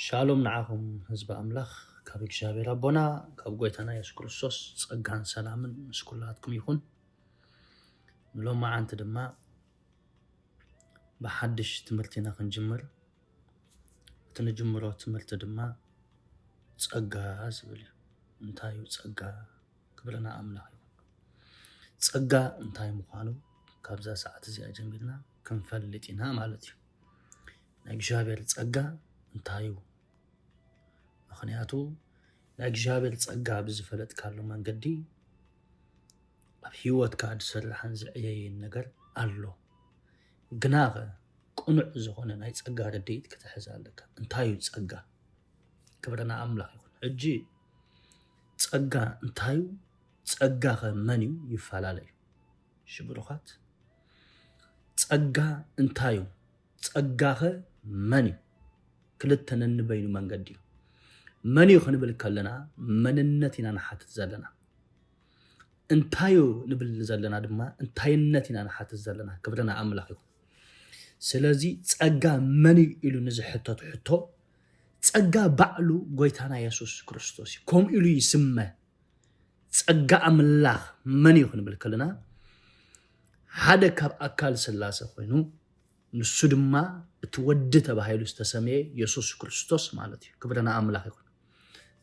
ሻሎም ንዓኹም ህዝቢ ኣምላኽ ካብ እግዚአብሔር ኣቦና ካብ ጎይታና ኢየሱስ ክርስቶስ ጸጋን ሰላምን ምስ ኩላትኩም ይኹን። ሎማዓንቲ ድማ ብሓድሽ ትምህርቲና ክንጅምር እቲ ንጅምሮ ትምህርቲ ድማ ጸጋ ዝብል እዩ። እንታይ እዩ ጸጋ? ክብረና ኣምላኽ ይኹን። ጸጋ እንታይ ምዃኑ ካብዛ ሰዓት እዚኣ ጀሚርና ክንፈልጥ ኢና ማለት እዩ። ናይ እግዚአብሔር ጸጋ እንታይ እዩ? ምክንያቱ ናይ እግዚአብሔር ጸጋ ብዝፈለጥካሉ መንገዲ ኣብ ህይወትካ ዝስራሕን ዝዕየይን ነገር ኣሎ። ግናኸ ቁኑዕ ዝኾነ ናይ ጸጋ ረድኤት ክትሕዝ ኣለካ። እንታይ እዩ ጸጋ? ክብረና ኣምላኽ ይኹን። ሕጂ ጸጋ እንታይ እዩ? ጸጋኸ መን እዩ? ይፈላለዩ ሽብሩኻት ጸጋ እንታይ እዩ? ጸጋኸ መን እዩ? ክልተ ነንበይኑ መንገዲ እዩ። መን እዩ ክንብል ከለና መንነት ኢና ንሓትት ዘለና። እንታይ እዩ ንብል ዘለና ድማ እንታይነት ኢና ንሓትት ዘለና። ክብረና ኣምላኽ ይኹን። ስለዚ ጸጋ መን እዩ ኢሉ ንዝሕተት ሕቶ ጸጋ ባዕሉ ጎይታና ኢየሱስ ክርስቶስ እዩ። ከምኡ ኢሉ ይስመ። ጸጋ ኣምላኽ መን እዩ ክንብል ከለና ሓደ ካብ ኣካል ስላሴ ኮይኑ ንሱ ድማ እቲ ወዲ ተባሂሉ ዝተሰመየ ኢየሱስ ክርስቶስ ማለት እዩ። ክብረና ኣምላኽ ይኹን።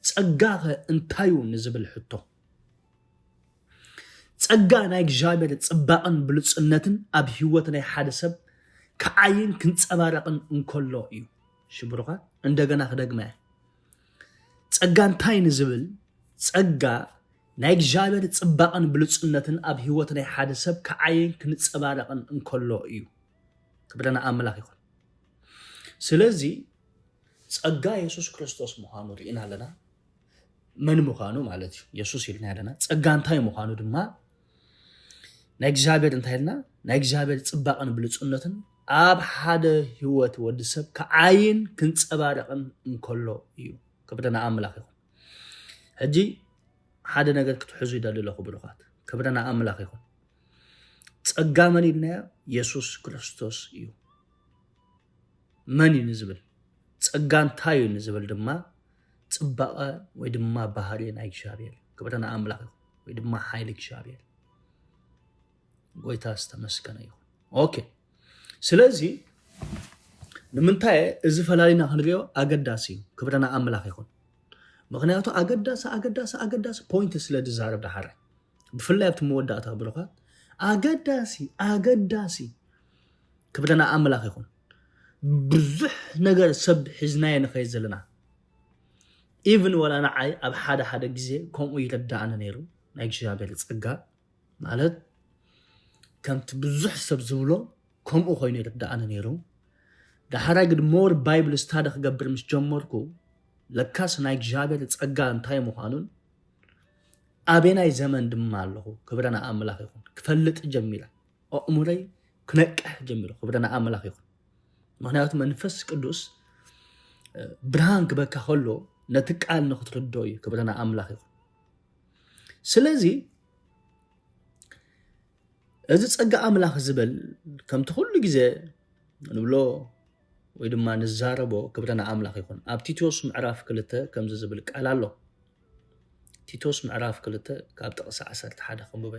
ጸጋኸ እንታይ እዩ ንዝብል ሕቶ ጸጋ ናይ እግዚአብሔር ጽባቕን ብሉጽነትን ኣብ ህይወት ናይ ሓደ ሰብ ከዓይን ክንጸባረቕን እንከሎ እዩ። ሽብሩኻ እንደገና ክደግመ ጸጋ እንታይ ንዝብል ጸጋ ናይ እግዚአብሔር ጽባቕን ብሉጽነትን ኣብ ህይወት ናይ ሓደ ሰብ ከዓይን ክንጸባረቕን እንከሎ እዩ። ክብረና ኣምላኽ ይኹን። ስለዚ ጸጋ ኢየሱስ ክርስቶስ ምዃኑ ርኢና ኣለና። መን ምዃኑ ማለት እዩ ኢየሱስ ኢልና ኣለና። ጸጋ እንታይ ምዃኑ ድማ ናይ እግዚአብሔር እንታይ ኢልና ናይ እግዚአብሔር ጽባቕን ብሉጽነትን ኣብ ሓደ ህይወት ወዲ ሰብ ከዓይን ክንጸባረቕን እንከሎ እዩ። ክብረና ኣምላኽ ይኹን። ሕጂ ሓደ ነገር ክትሕዙ ይደሊ ኣለኹ ብሩኻት። ክብረና ኣምላኽ ይኹን። ጸጋ መን ኢልናዮ? ኢየሱስ ክርስቶስ እዩ። መን እዩ ንዝብል ጸጋ እንታይ እዩ ንዝብል ድማ ጽባቐ ወይ ድማ ባህሪ ናይ እግዚአብሔር ክብረና ኣምላኽ ይኹን። ወይ ድማ ሓይሊ እግዚአብሔር ጎይታ ዝተመስገነ ይኹን። ኦኬ። ስለዚ ንምንታይ እዚ ፈላሊና ክንሪኦ ኣገዳሲ እዩ። ክብረና ኣምላኽ ይኹን። ምክንያቱ ኣገዳሲ ፖይንት ስለ ድዛረብ ዳሓረ ብፍላይ ኣብቲ መወዳእታ ብሩኻት ኣገዳሲ ክብረና ኣምላኽ ይኹን። ብዙሕ ነገር ሰብ ሒዝናየ ንኸይድ ዘለና ኢቭን ወላ ንዓይ ኣብ ሓደ ግዜ ከምኡ ይረዳእነ ነይሩ። ናይ እግዚአብሔር ጸጋ ማለት ከምቲ ብዙሕ ሰብ ዝብሎ ከምኡ ኮይኑ ይረዳእነ ነይሩ። ዳሕራይ ግን ሞር ባይብል ስታዲ ክገብር ምስ ጀመርኩ ለካስ ናይ እግዚአብሔር ጸጋ እንታይ ምዃኑን ኣበናይ ዘመን ድማ ኣለኹ። ክብረና ኣምላኽ ይኹን። ክፈልጥ ጀሚረ ኣእሙረይ ክነቅሕ ጀሚሩ። ክብረና ኣምላኽ ይኹን። ምክንያቱ መንፈስ ቅዱስ ብርሃን ክበካ ከሎ ነቲ ቃል ንኽትርድኦ እዩ። ክብረና ኣምላኽ ይኹን። ስለዚ እዚ ጸጋ ኣምላኽ ዝብል ከምቲ ኩሉ ግዜ ንብሎ ወይ ድማ ንዛረቦ ክብረና ኣምላኽ ይኹን። ኣብ ቲቶስ ምዕራፍ 2 ከምዚ ዝብል ቃል ኣሎ። ቲቶስ ምዕራፍ 2 ካብ ጥቕሲ 11 ክንብበ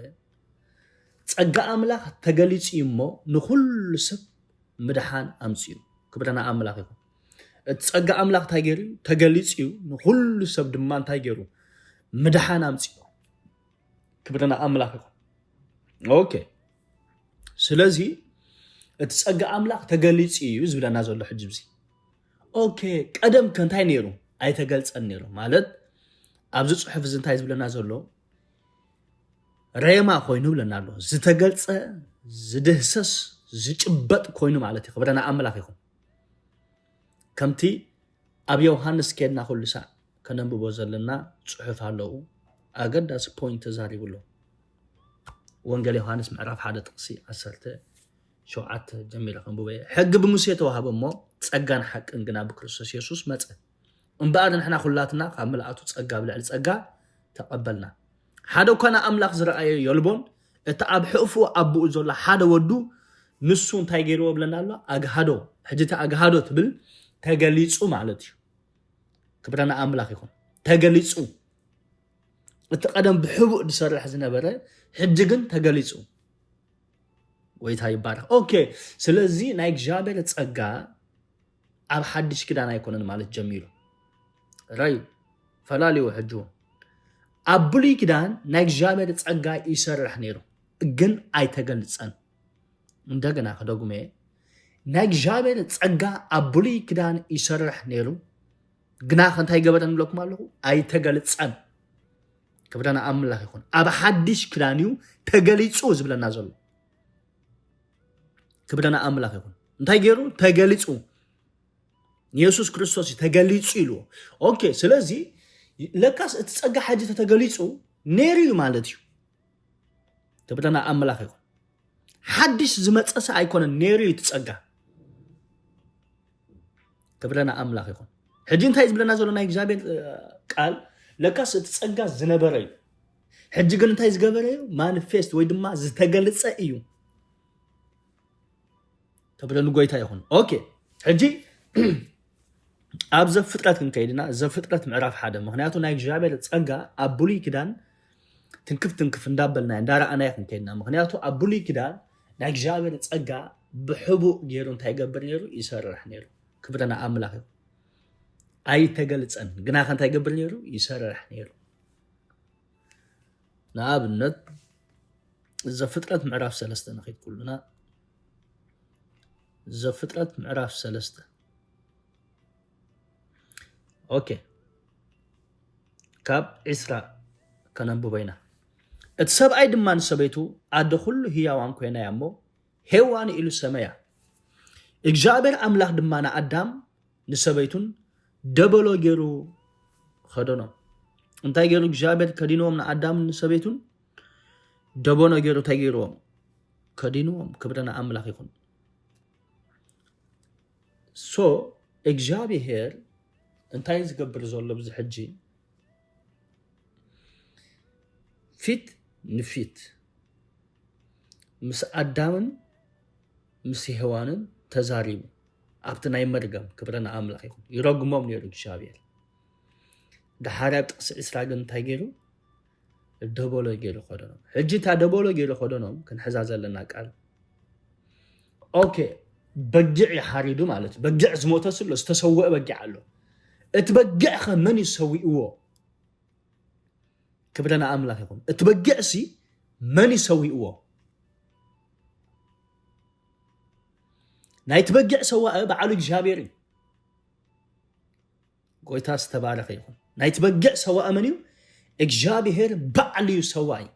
ጸጋ ኣምላኽ ተገሊጹ እሞ ንኩሉ ሰብ ምድሓን ኣምጽኡ። ክብረና ኣምላኽ ይኹን። እቲ ጸጋ ኣምላኽ እንታይ ገይሩ? ተገሊጹ እዩ። ንኩሉ ሰብ ድማ እንታይ ገይሩ? ምድሓን ኣምጽኡ። ክብረና ኣምላኽ ይኹን። ኦኬ። ስለዚ እቲ ጸጋ ኣምላኽ ተገሊጹ እዩ ዝብለና ዘሎ ሕጂ ብዚ ኦኬ። ቀደም ከንታይ ነይሩ? ኣይተገልጸን ነይሩ ማለት ኣብዚ ጽሑፍ እዚ እንታይ ዝብለና ዘሎ ሬማ ኮይኑ ብለና ኣሎ። ዝተገልጸ ዝድህሰስ ዝጭበጥ ኮይኑ ማለት እዩ። ክብረና ኣምላኽ ይኹን። ከምቲ ኣብ ዮሃንስ ከድና ኩሉ ሰዕ ከነንብቦ ዘለና ጽሑፍ ኣለዉ። ኣገዳሲ ፖይንት ተዛሪቡሎ ወንጌል ዮሃንስ ምዕራፍ 1 ጥቕሲ 17 ጀሚረ ክንብበ ሕጊ ብሙሴ ተዋህበ እሞ ጸጋን ሓቅን ግና ብክርስቶስ ኢየሱስ መፀ እምበኣር ንሕና ኩላትና ካብ መልኣቱ ጸጋ ብልዕሊ ጸጋ ተቐበልና። ሓደ ኮነ ኣምላኽ ዝረኣየ የልቦን እቲ ኣብ ሕእፉ ኣቦኡ ዘሎ ሓደ ወዱ ንሱ እንታይ ገይርዎ ብለና ኣሎ? ኣግሃዶ። ሕጂ እቲ ኣግሃዶ ትብል ተገሊጹ ማለት እዩ። ክብረና ኣምላኽ ይኹን ተገሊጹ እቲ ቀደም ብሕቡእ ዝሰርሕ ዝነበረ ሕጂ ግን ተገሊጹ ጎይታ ይባረክ ኦኬ ስለዚ ናይ እግዚአብሔር ጸጋ ኣብ ሓድሽ ክዳን ኣይኮነን ማለት ጀሚሩ ራይ ፈላልዩ ሕጂ ኣብ ብሉይ ክዳን ናይ እግዚአብሔር ጸጋ ይሰርሕ ነይሩ ግን ኣይተገልጸን እንደገና ከደጉሜ ናይ እግዚአብሔር ጸጋ ኣብ ብሉይ ክዳን ይሰርሕ ነይሩ ግና ከንታይ ገበረን ንብለኩም ኣለኹ ኣይተገልጸን ክብረና ኣምላኽ ይኹን ኣብ ሓድሽ ክዳን እዩ ተገሊጹ ዝብለና ዘሎ ክብረና ኣምላኽ ይኹን እንታይ ገይሩ ተገሊጹ ኢየሱስ ክርስቶስ ተገሊጹ ኢሉ ኦኬ ስለዚ ለካስ እቲ ጸጋ ሓጂ ተገሊጹ ነይሩ ማለት እዩ ክብረና ኣምላኽ ይኹን ሓድሽ ዝመጸሰ ኣይኮነን ነይሩ እቲ ጸጋ ክብረና ኣምላኽ ይኹን ሕጂ እንታይ ዝብለና ዘሎ ናይ እግዚአብሔር ቃል ለካስ እቲ ጸጋ ዝነበረ እዩ ሕጂ ግን እንታይ ዝገበረ እዩ ማኒፌስት ወይ ድማ ዝተገለጸ እዩ ተብለኑ ጎይታ ይኹን ኦኬ ሕጂ ኣብ ዘፍጥረት ክንከይድና ዘፍጥረት ምዕራፍ 1 ምክንያቱ ናይ እግዚአብሔር ጸጋ ኣብ ብሉይ ክዳን ትንክፍ እንዳበልና እንዳራኣና ክንከይድና ምክንያቱ ኣብ ብሉይ ክዳን ናይ እግዚአብሔር ጸጋ ብሕቡእ ገይሩ እንታይ ይገብር ነይሩ ይሰርሕ ነይሩ ክብረና ኣምላኽ ይኹን ኣይተገልጸን ግና ከንታይ ይገብር ነይሩ ይሰርሕ ነይሩ ንኣብነት ዘፍጥረት ምዕራፍ 3 ንኸይድ ኩሉና ዘፍጥረት ምዕራፍ 3 ኦኬ ካብ 20 ከነንብቦ ኢና እቲ ሰብኣይ ድማ ንሰበይቱ ኣደ ኩሉ ህያዋን ኮይና እሞ ሄዋን ኢሉ ሰመያ እግዚአብሔር ኣምላኽ ድማ ንኣዳም ንሰበይቱን ደበሎ ገይሩ ኸደኖም እንታይ ገይሩ እግዚአብሔር ከዲኖም ንኣዳም ንሰበይቱን ደበሎ ገይሩ ተገይሮም ከዲኖም ክብረና ኣምላኽ ይኹን ሶ እግዚአብሔር እንታይ ዝገብር ዘሎ ብዚ ሕጂ ፊት ንፊት ምስ ኣዳምን ምስ ሄዋንን ተዛሪቡ ኣብቲ ናይ መርገም ክብረና ኣምላኽ ይኹን ይረግሞም ነይሩ እግዚአብሔር ድሓር ኣብ ጥቅሲ 20 ግን እንታይ ገይሩ ደበሎ ገይሩ ኸደኖም ሕጂ እታ ደበሎ ገይሩ ኸደኖም ክንሕዛ ዘለና ቃል ኦኬ በጊዕ ይሓሪዱ ማለት በጊዕ ዝሞተ ስሎ ዝተሰውአ በጊዕ ኣሎ እቲ በጊዕ ኸ መን ይሰዊእዎ ክብረና ኣምላኽ ይኹን እቲ በጊዕ ሲ መን ይሰዊእዎ ናይቲ በጊዕ ሰዋእ በዓሉ እግዚአብሔር እዩ ጎይታ ዝተባረኸ ይኹን ናይቲ በጊዕ ሰዋእ መን እዩ እግዚአብሔር በዓሉ እዩ ሰዋእ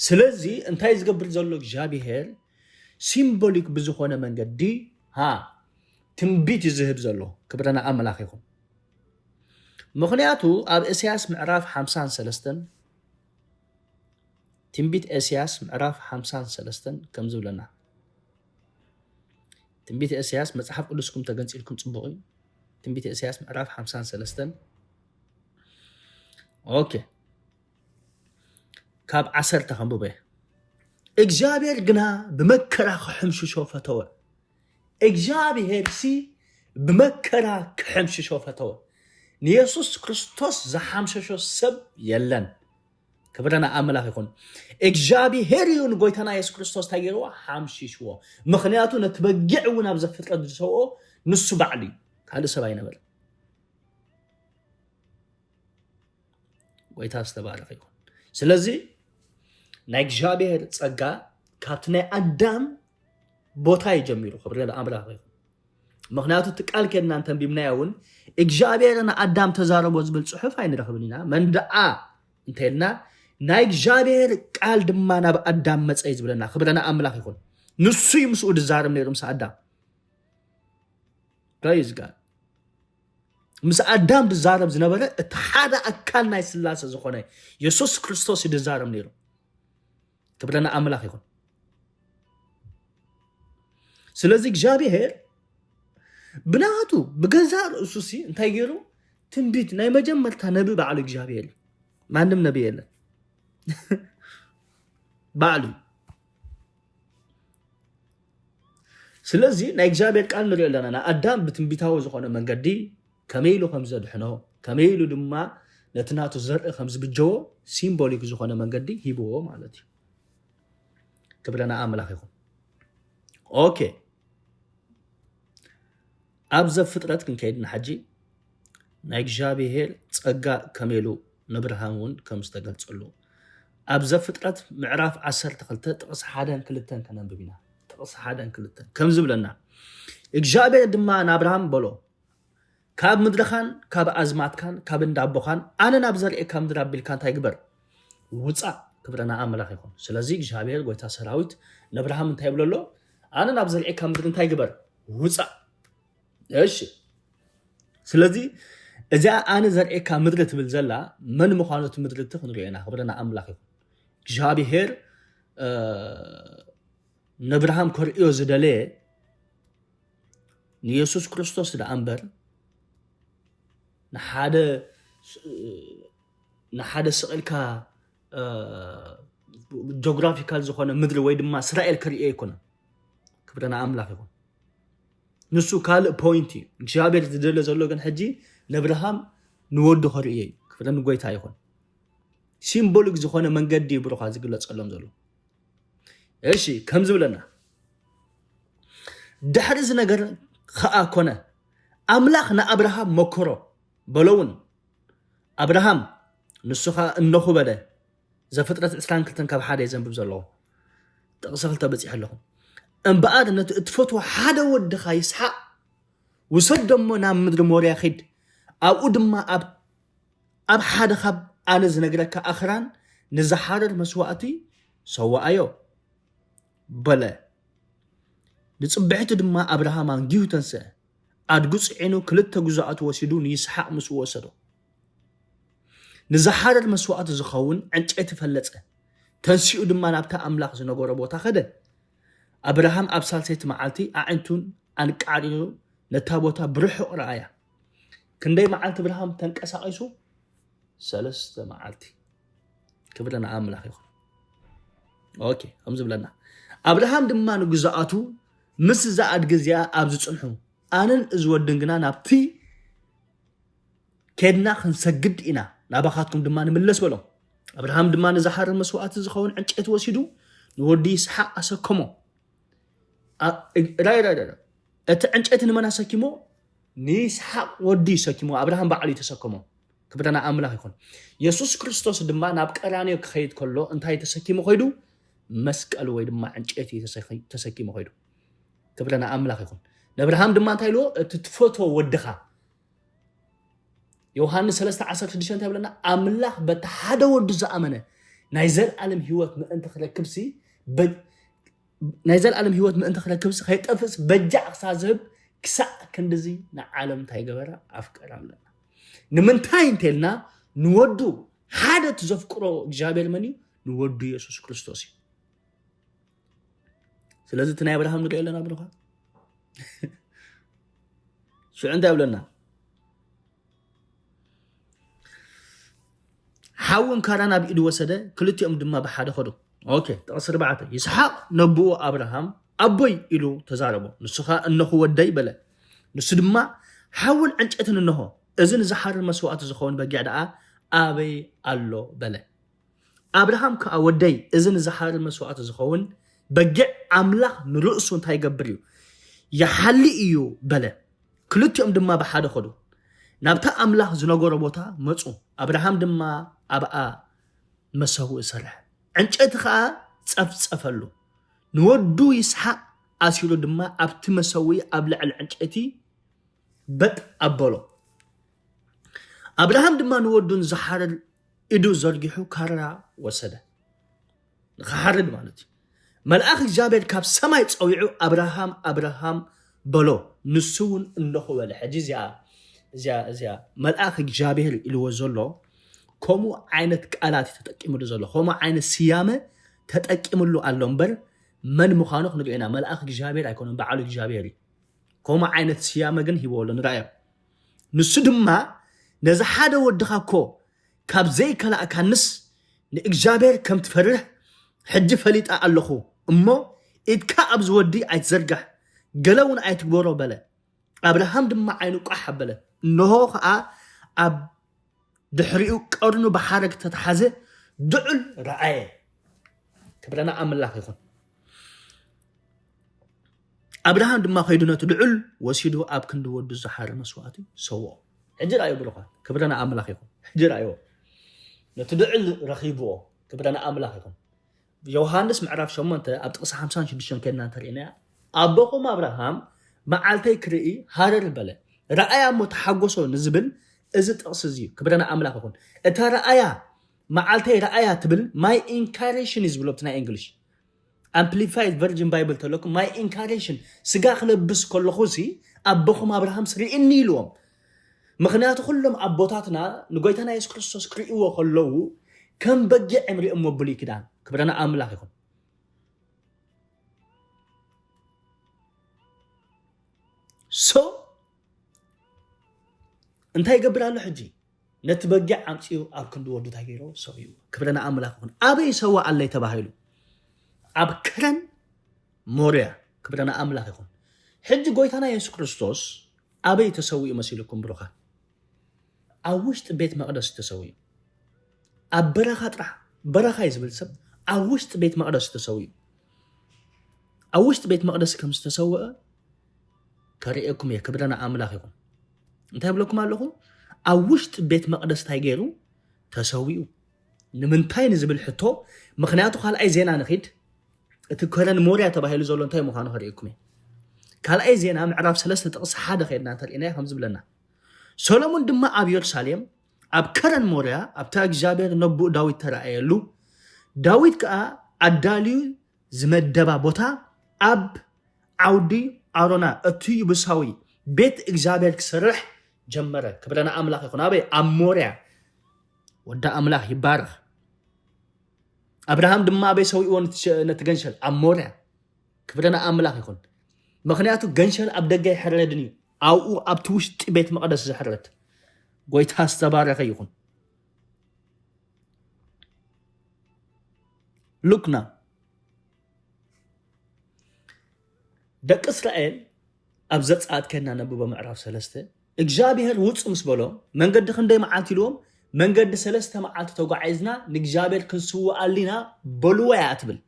ስለዚ እንታይ ዝገብር ዘሎ እግዚአብሔር ሲምቦሊክ ብዝኾነ መንገዲ ትንቢት ይዝህብ ዘሎ ክብረና ኣምላኽ ይኹን ምክንያቱ ኣብ ኢሳያስ ምዕራፍ 53 ትንቢት ኢሳያስ ምዕራፍ 53 ከም ዝብለና ትንቢት ኢሳያስ መጽሓፍ ቅዱስኩም ተገንፂልኩም ጽቡቕ እዩ ትንቢት ኢሳያስ ምዕራፍ 53 ኦኬ ካብ 10 ከንብበ እግዚአብሔር ግና ብመከራ ክሕምሽሾ ፈተወ እግዚአብሔር ሲ ብመከራ ክሕምሽሾ ፈተወ ንኢየሱስ ክርስቶስ ዝሓምሸሾ ሰብ የለን ክብረና ኣምላኽ ይኹን እግዚአብሔር እዩ ንጎይታና ኢየሱስ ክርስቶስ ታገይርዎ ሓምሽሽዎ ምክንያቱ ነቲ በጊዕ እውን ኣብ ዘፍጥረት ዝሰውኦ ንሱ ባዕሉ እዩ ካልእ ሰብ ኣይነበረ ጎይታ ዝተባረኸ ይኹን ስለዚ ናይ እግዚአብሔር ጸጋ ካብቲ ናይ ኣዳም ቦታ ይጀሚሩ ክብረና ኣምላኽ ይኹን ምክንያቱ እቲ ቃል ከድና እንተንቢብናዮ እውን እግዚአብሔር ንኣዳም ተዛረቦ ዝብል ፅሑፍ ኣይንረኽብን ኢና መንደኣ እንተይልና ናይ እግዚአብሔር ቃል ድማ ናብ ኣዳም መፀ ዝብለና ክብረና ኣምላኽ ይኹን ንሱ እዩ ምስኡ ዝዛረብ ነይሩ ምስ ኣዳም ፕራይዝ ጋድ ምስ ኣዳም ዝዛረብ ዝነበረ እቲ ሓደ ኣካል ናይ ስላሴ ዝኾነ ኢየሱስ ክርስቶስ ዝዛረብ ነይሩ ክብረና ኣምላኽ ይኹን ስለዚ እግዚአብሔር ብናቱ ብገዛ ርእሱ ሲ እንታይ ገይሩ ትንቢት ናይ መጀመርታ ነቢ ባዕሉ እግዚአብሔር ማንም ነቢ የለን ባዕሉ ስለዚ ናይ እግዚአብሔር ቃል ንሪኦ ኣለና ኣዳም ብትንቢታዊ ዝኾነ መንገዲ كميلو خمسة دحنو كميلو دما نتناتو زرق خمس بجو سيمبوليك زخونه منقدي هيبو مالتي كبرنا أملاك يكون أوكي أبزب فترات كن كيدنا حجي نايك جابي هير تسقى كميلو نبرهامون كمستقل تسألو أبزب فترات معراف عسر تقلت تقص حادان كلتان كان ببينا تقص حادان كلتان كم زبلنا إجابة دما نابرهام بلو كاب مدرخان كاب أزمات كان كاب ندابو خان أنا نابزر إيه كام دراب بالكان تايقبر وصع كبرنا أملاك يكون سلازي إجابة قويتا سراويت نبرهام تايبلو له أنا نابزر إيه كام درن تايقبر وصع إيش سلازي إذا أنا زرعي كمدرة بالزلا من مخانة مدرة تخنرينا خبرنا أملاك جابي هير نبرهام كوريو زدالي نيسوس كريستوس دا أمبر نحادة سقلكا جغرافيكال زخونا مدرة ويد ما إسرائيل كريئي يكون كبرنا أملاك يكون نسو كال بوينتي جابي تدل زلو كان حجي نبرهام نودو خريئي كفرنا نقويتا يكون سيمبوليك زخونا منقدي بروخا زيقلا تسألهم زلو إيشي كم زبلنا دحرز نقر خاء كونا أملاخنا أبراهام مكرو بلون أبراهام نسوخا النخو بدا زي فترة إسلام كلتن كاب حادة يزنبب زلو تقصفل تبتيح لهم انبقاد أن تفتوا حدا ودخا يسحق وصدمو نام مدر موريا خيد أو أدما أب حدا خب أنا زنقرك أخران نزحار المسواتي سوا أيو بلا نصبحت دما أبراهام أنجيو تنسى أدقص عينو كلتا جزاءات وسيدون يسحق مسوا وسدو نزحار المسوات زخون عنج اتفلت تنسيو دما نابتا أملاخ زنقور بوتا خده أبراهام أبسال سيت معالتي أعنتون أنك عارينو نتابوتا برحو رأيا كندي معالت أبراهام تنكسا قيسو سلست معالتي كبرنا أملاخ يخون أوكي همزب لنا أبراهام دما نجزاءاتو مس زاد جزيا أبز تصنحو أنا إزود دنجنا نبتي كدنا خنسجد إنا نباخاتكم دما نملس بلو أبراهام دما نزحر المسوات زخون عنج اتوسيدو نودي يسحق أسكمو راي عنج اتن منا سكمو نيسحق ودي سكمو أبراهام بعلي تسكمو كبرنا أملاك يكون يسوس كريستوس دما نابقرانيو كخيد كله انتهي تسكمو خيدو مسكال ويد ما عنج اتي تسكمو خيدو كبرنا أملاك يكون نبرهام دمان تايلو تتفوتو ودخا يوحنا 3:16 تبلنا أملاك بتحدا ود زأمنه نايزل عالم هيوت ما أنت خلك كبسي نايزل عالم هيوت ما أنت خلك كبسي خيط أفس بجع سازب كسا كندزي نعالم تاي جبرة أفكار عملنا نمن تاين تلنا نودو حدا تزفكرو جابر مني نودو يسوع كريستوس سلازم تناي أبراهام نقول لنا أبراهام شو عنده أولنا حاون كارانا بإيدو وسده كلتي دما بحاده خدو أوكي تقصر بعته يسحق نبو أبراهام أبوي إلو تزاربو نسخا أنه ودي بلا نسدما حاول عنجتن أنه إذن زحار المسوات زخون بقعد أبي ألو بلا أبراهام كأودي إذن زحار المسوات زخون بقع أملاك نرؤسون تاي قبريو يحلي إيو بلا كلتي دما بحاده خدو نابتا أملاك زنقور بوتا مصو أبراهام دما أبقى مسهو إسرح عنجتخا تصفلو نودو يسحق أسيلو دما أبت مسوي أبلع العنجتي بت أبلو أبراهام دما نودو نزحار إدو زرقحو كارا وسده خارد مالتي ملأخ جابر كاب سماي تصويعو أبراهام بلو نسون إنه ولا حجي زيا ملأخ جابر إلو زلو كومو عينت كالات تتأكملو زلو كومو عين السيامة تتأكملو اللومبر من مخانوخ نرينا ملأخ جابر يكون بعالو جابري كومو عينت السيامة جن هيولو نرأيو نسدما نزا حدا ودخا كو كاب زي كلا أكانس نإجابر كم تفرح حجي فليت أعلخو أمو إدكا أبز ودي عيت زرقح قلون عيت بورو بلا أبراهام دما عينو قحب بلا نهو خا أب دحريو قرنو بحرك تتحزه دعل رأي كبرنا أملاك يكون أبراهام دما خيدنا تدعل وسيدو أب كندو ود الزحار مسواتي سوا حجر أيو بلوخا كبرنا أملاك يكون حجر أيو نتدعل رخيبو كبرنا أملاك يكون يوحنس معرف شو أنت أبتقص 50 شدشون كنا ترينا أبوكم أبراهام معالتي كرئي هارر بله رأيا متحقصو نزبل إذا تقصزيو كبرنا أملاك يكون إتا رأيا معالتي رأيا تبل my incarnation is بلوبتنا English Amplified Virgin Bible تلوكم my incarnation سقاق لبس كل خوسي أبوكم أبراهام سري إني لهم مخنياتو كلهم أبوتاتنا نقويتنا يسو كريستوس كرئيو خلوه كم بقى عمري أمو بلي كدان كبرنا أملاك يكون انتي قبل له حجي نتبقع عمسيو أب كندو ودو تاقيرو سويو كبرنا أملاك يكون أبي سوا الله يتباهيلو أب كرن موريا كبرنا أملاك يكون حج قويتنا يسو كريستوس أبي تسوي مسيلكم بروخا أوشت بيت مقدس تسوي أب برخا يزبل سب أوشت بيت مقدس تسوي أوشت بيت مقدس كم تسوي كريئكم يا كبرنا أملاك يكون انتهي بلوكم علىكم أوشت بيت مقدس تايجيرو تسويو نمنتاي نزبل حتو مخنياتو خال أي زينا نخيد تكرن موريا تباهيلو زولو انتهي مخانو هريئكم قال أي زينا معرف سلسة تقص حدا خيرنا تلقينا خمس بلنا سولمون دما أب يرساليم أب كرن موريا أب تاج جابر نبو داويد ترأيلو داويد كا أداليو زمدبا بوتا أب عودي أرونا أتي بساوي بيت إجابة كسرح جمرة كبرنا أملاك يكون أبي أموريا ودا أملاك يبارك أبراهام دم أبي سوي نتجنشل أموريا كبرنا أملاك يكون مخنياتو جنشل أبدا جاي حردني أو أبتوش بيت مقدس زحرت قويت هاستبارك يكون لكنا دك إسرائيل أبزت ساعات كنا نبوبا معرف سلسته إجابيهر وص مسبلو من قد خندي معاتي لهم من قد سلسته معاتي توقع عايزنا نجابير كنسوا قالينا بلوة يعتبل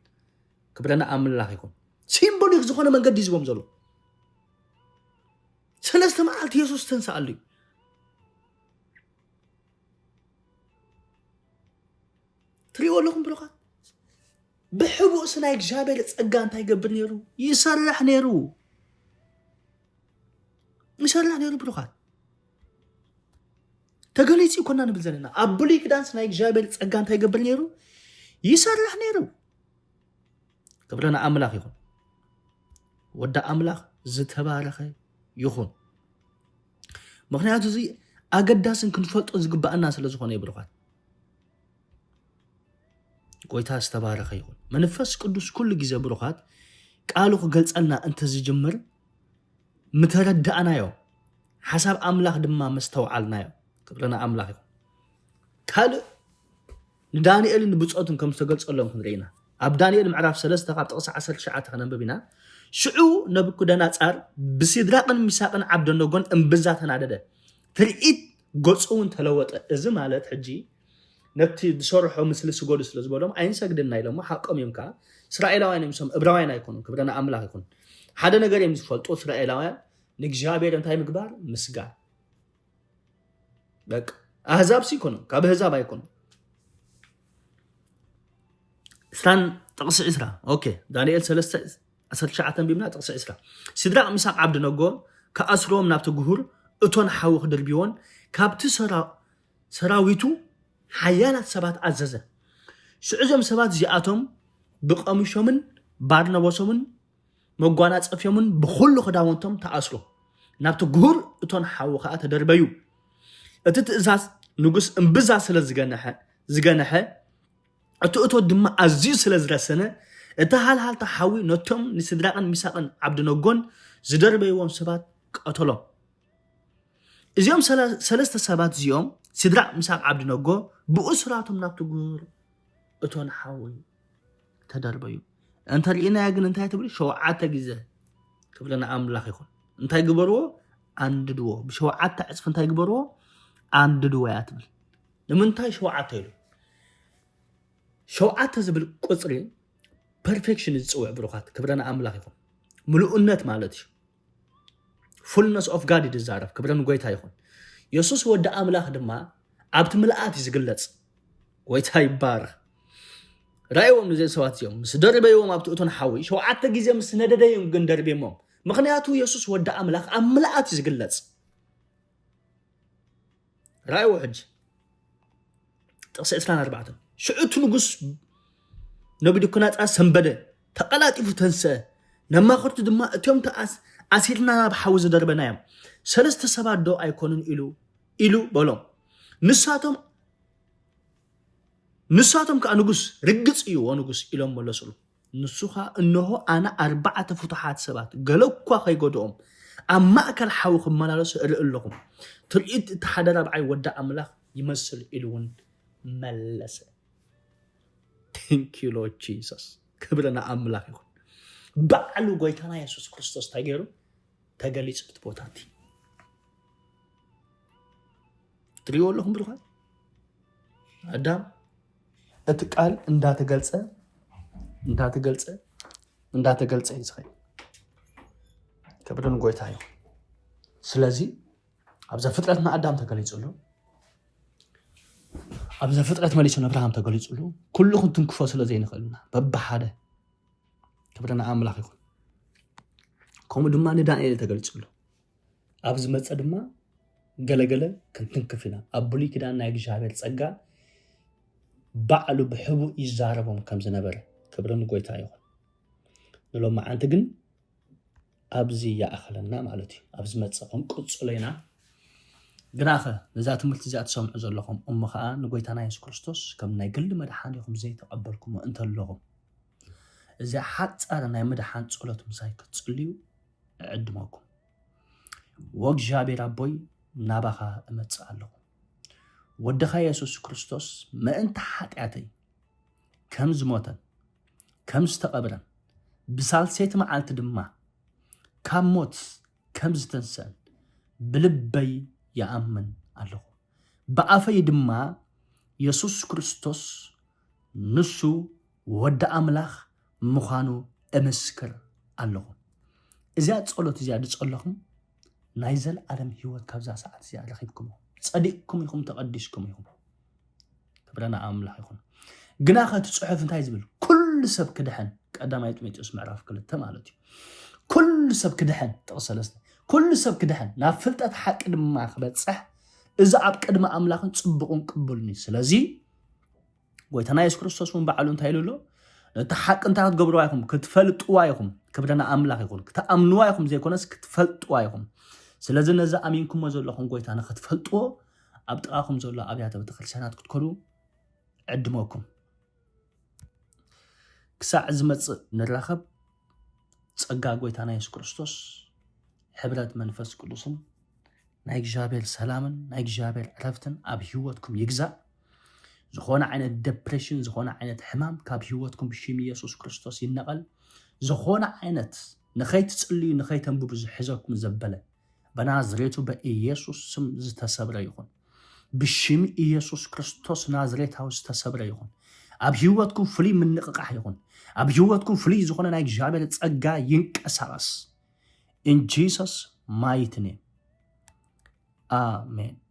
كبرنا أمن الله يكون سيمبوليك زخونا من قد يزوم زلو سلسته معاتي يسوس تنسى قالي تريوا لكم بلوغات بحبو سنا إجابير تسقان تايقبر نيرو يسرح نيرو يسرح نيرو بلوغات تقليتي كنا نبل زلنا أبولي كدان سنا إجابير تسقان تايقبر نيرو يسرح نيرو كبرنا أملاك يكون ودا أملاك زتبارك يكون مخنياتو زي أقداسن كنفلت أزقبا الناس اللي زخون يبلوغات قويتا استبارك يكون منفس قدوس كل جزء بروخات قالوا قلت لنا أنت زجمر متردأنا يو حسب أملاك دما مستوعلنا يو قبلنا أملاك يكون قال دانيال نبصوتن كم استقلت لهم كنرينا أب دانيال معرف سلسة قاب تقص 10 شعات خنببنا شعو نبكدناصر بسدراقن ميثاقن عبدنغون انبزاتن عدده ترئيت قصون تلوط إذا مالت حجي نبتي دشرحو مثل سجود سلزبولهم أين سجدنا يلهم حقهم يمكا إسرائيلاوين يمسهم إبراهيم يكونوا كبرنا أملاك يكون هذا نجار يمسفلت إسرائيلاوين نجابير أنتي مقبار مسجع لك أحزاب سيكونوا كأحزاب يكونوا إسران تقص إسرا أوكي دانيال سلسة أسر شعة بيمنا تقص إسرا سدراء ميثاق عبدنغون كأسروم نابتو جهور أتون حاوخ دربيون كابت سراويتو حيالات سبات عززة شعزم سبات زياتهم بقامشومن بارنبوسومن مقوانات أفيومن بخلو خداونتهم تأسلو نابتو جهور اتون حاوخات دربيو اتت ازاز نقص انبزا زغنحة اتو دم عزيز سلزرسنة اتهال تحاوي نوتهم نسدراقن ميثاقن عبدنغون زدربيوهم سبات قتلو ازيوم سلسة سبات زيوم سدراء ميثاق عبدنغو بأسراتهم نابتو جهور اتون حاوي تدربيو انت رئينا يقن انتهي تبري شوعاتا جزة كبلنا أملاك يكون انتهي قبروا ኣንድድዎ ብሸውዓተ ዕፅፊ እንታይ ግበርዎ ኣንድድዎ እያ ትብል ንምንታይ ሸውዓተ ኢሉ ሸውዓተ ዝብል ቁፅሪ ፐርፌክሽን ዝፅውዕ ብሩኻት ክብረና ኣምላኽ ይኹን ምሉእነት ማለት እዩ fullness of God ይዛረብ ክብረን ጎይታ ይኹን ኢየሱስ ወዲ ኣምላኽ ድማ ኣብቲ ምልኣት ዝግለጽ ጎይታ ይባረኽ ራእዮም ንዘይ ሰባት እዮም ምስ ደርበዮም ኣብቲ እቶን ሓዊ ሸውዓተ ግዜ ምስ ነደደዮም ግን ደርቤሞም ምክንያቱ ኢየሱስ ወዲ ኣምላኽ ኣብ ምልኣት ዝግለጽ ራእዮ ሕጅ ጥቕሲ 24 ሽዑቱ ንጉስ ነብዩኮናፃር ሰንበደ ተቐላጢፉ ተንስአ ነማኸርቱ ድማ እቶም ኣሲርና ናብ ሓዊ ዝደርበናዮም ሰለስተ ሰባት ዶ ኣይኮኑን ኢሉ በሎም ንሳቶም ከዓ ንጉስ ርግጽ እዩ ወንጉስ ኢሎም መለሱሉ ንሱኻ እነሆ ኣነ 4 ፍቱሓት ሰባት ገለኳ ከይጎድኦም ኣብ ማእከል ሓዊ ክመላለሱ እርኢ ኣለኹም ትርኢት እቲ ሓደ ራብዓይ ወዲ ኣምላኽ ይመስል ኢሉ እውን መለሰ Thank you Lord Jesus ክብረና ኣምላኽ ይኹን ባዕሉ ጎይታና ኢየሱስ ክርስቶስ ታገሩ ተገሊጽ ቦታቲ ትሪኦ ኣለኹም ብሩኻት ኣዳም እቲ ቃል እንዳተገልጸ ይዝኸይ ክብረን ጎይታ ይኹን ስለዚ ኣብዛ ፍጥረትና ኣዳም ተገሊጹሉ ኣብዛ ፍጥረት መሊስን አብርሃም ተገሊጹሉ ኩልኹም ትንክፎ ስለዘይንኽእልና በባሓደ ክብረና ኣምላኽ ይኹን ከምኡ ድማ ንዳንኤል ተገሊጹሉ ኣብዚ መፀ ድማ ገለገለ ክንትንክፍ ኢና ኣብ ብሉይ ኪዳን ናይ እግዚአብሔር ጸጋ ባዕሉ ብሕቡእ ይዛረቦም ከም ዝነበረ ክብረን ጎይታ ይኹን ንሎም መዓንቲ ግን ኣብዚ ያእኸለና ማለት እዩ ኣብዚ መፀ ክንቅጽሎ ኢና ግናኸ ነዛ ትምህርቲ እዚኣ ትሰምዑ ዘለኹም ከዓ ንጎይታና ኢየሱስ ክርስቶስ ከም ናይ ግሊ መድሓኒኹም ዘይተቐበልኩሞ እንተለኹም እዚ ሓፃር ናይ መድሓን ጸሎት ምሳይ ክትጽልዩ እዕድመኩም ወእግዚአብሔር ኣቦይ ናባኻ እመጽእ ኣለኹ ወድኻ ኢየሱስ ክርስቶስ ምእንቲ ሓጢኣተይ ከም ዝሞተን ከም ዝተቐብረን ብሳልሰይቲ መዓልቲ ድማ ካብ ሞት ከም ዝተንስአን ብልበይ ይኣምን ኣለኹ ብኣፈይ ድማ ኢየሱስ ክርስቶስ ንሱ ወዲ ኣምላኽ ምዃኑ እምስክር ኣለኹ እዚኣ ጸሎት እዚኣ ድጸለኹም ናይ ዘለዓለም ህይወት ካብዛ ሰዓት እዚኣ ረኺብኩም ጸዲቅኩም ኢኹም ተቐዲስኩም ኢኹም ክብረና ኣምላኽ ይኹን ግና ኸቲ ጽሑፍ እንታይ ዝብል ኩሉ ሰብ ክድሕን ቀዳማይ ጢሞቴዎስ ምዕራፍ 2 ማለት እዩ ኩሉ ሰብ ክድሕን ጥቕሲ 3 ኩሉ ሰብ ክድሕን ናብ ፍልጠት ሓቂ ድማ ክበጽሕ እዚ ኣብ ቅድሚ ኣምላኽን ጽቡቕን ቅቡልኒ ስለዚ ጎይታና ኢየሱስ ክርስቶስ እውን ባዕሉ እንታይ ኢሉ ኣሎ ነቲ ሓቂ እንታይ ክትገብርዋ ኢኹም ክትፈልጥዋ ኢኹም ክብረና ኣምላኽ ይኹን ክትኣምንዋ ኢኹም ዘይኮነስ ክትፈልጥዋ ኢኹም ስለዚ ነዚ ኣሚንኩሞ ዘለኹም ጎይታ ንኽትፈልጥዎ ኣብ ጥቓኹም ዘሎ ኣብያተ ቤተክርስትያናት ክትከዱ ዕድመኩም ክሳዕ ዝመጽእ ንራኸብ ጸጋ ጎይታና ኢየሱስ ክርስቶስ ሕብረት መንፈስ ቅዱስን ናይ እግዚአብሔር ሰላምን ናይ እግዚአብሔር ዕረፍትን ኣብ ህይወትኩም ይግዛእ ዝኾነ ዓይነት ዲፕሬሽን ዝኾነ ዓይነት ሕማም ካብ ህይወትኩም ብሽም ኢየሱስ ክርስቶስ ይነቐል ዝኾነ ዓይነት ንኸይትጽልዩ ንኸይተንብቡ ዝሕዘኩም ዘበለ በናዝሬቱ በኢየሱስ ስም ዝተሰብረ ይኹን ብሽም ኢየሱስ ክርስቶስ ናዝሬታዊ ዝተሰብረ ይኹን ኣብ ህይወትኩም ፍሉይ ምንቅቃሕ ይኹን ኣብ ህይወትኩም ፍሉይ ዝኾነ ናይ እግዚአብሔር ጸጋ ይንቀሳቐስ in Jesus mighty name amen